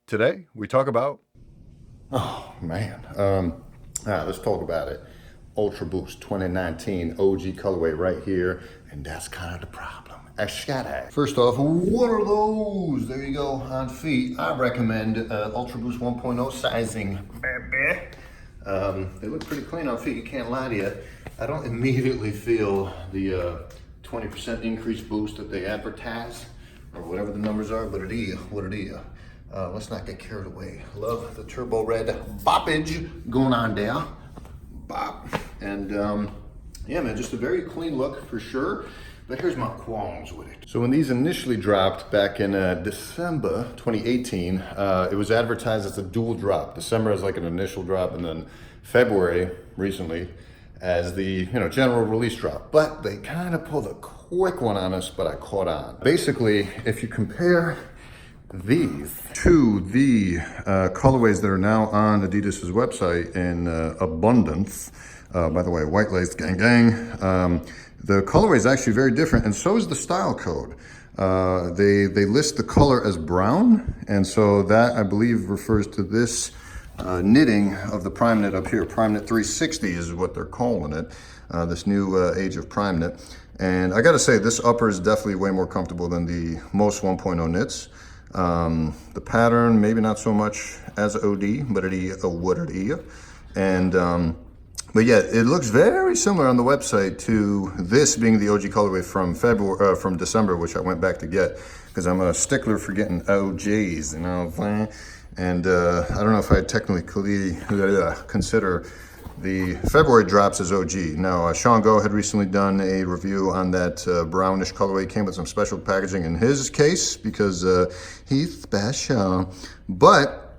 Today, we talk about... Oh, man. Let's talk about it. Ultraboost 2019 OG colorway right here. And that's kind of the problem. First off, what are those? There you go, on feet. I recommend Ultraboost 1.0 sizing, baby. They look pretty clean on feet, you can't lie to you. I don't immediately feel the 20% increase boost that they advertise, or whatever the numbers are, but it is what it is. Let's not get carried away. Love the turbo red boppage going on there. Bop. And yeah, man, just a very clean look for sure. But here's my qualms with it. So when these initially dropped back in December 2018, it was advertised as a dual drop. December as like an initial drop, and then February recently as the general release drop. But they kind of pulled a quick one on us, but I caught on. Basically, if you compare these to the colorways that are now on Adidas's website in abundance, by the way, white lace gang gang, the colorway is actually very different, and so is the style code. They list the color as brown, and so that I believe refers to this knitting of the prime knit up here. Prime knit 360 is what they're calling it, this new age of prime knit. And I gotta say, this upper is definitely way more comfortable than the most 1.0 knits. The pattern, maybe not so much as OD, but it is what it is. And but yeah, it looks very similar on the website to this being the OG colorway from December, which I went back to get because I'm a stickler for getting OGs, you know what I'm saying? And I don't know if I technically consider the February drops as OG. Now, Sean Go had recently done a review on that brownish colorway. Came with some special packaging in his case because he's special. But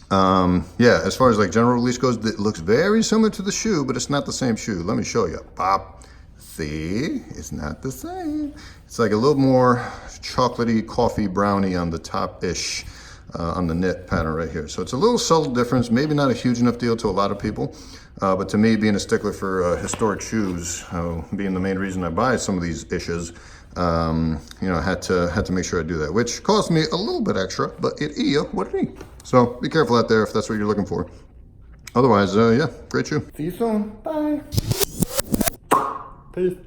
yeah, as far as like general release goes, it looks very similar to the shoe, but it's not the same shoe. Let me show you. Pop. See, it's not the same. It's like a little more chocolatey, coffee brownie on the top-ish, on the knit pattern right here. So it's a little subtle difference, maybe not a huge enough deal to a lot of people. But to me, being a stickler for historic shoes, being the main reason I buy some of these issues, had to make sure I do that, which cost me a little bit extra, but it is what it is. So be careful out there if that's what you're looking for. Otherwise, yeah, great shoe. See you soon. Bye. Peace.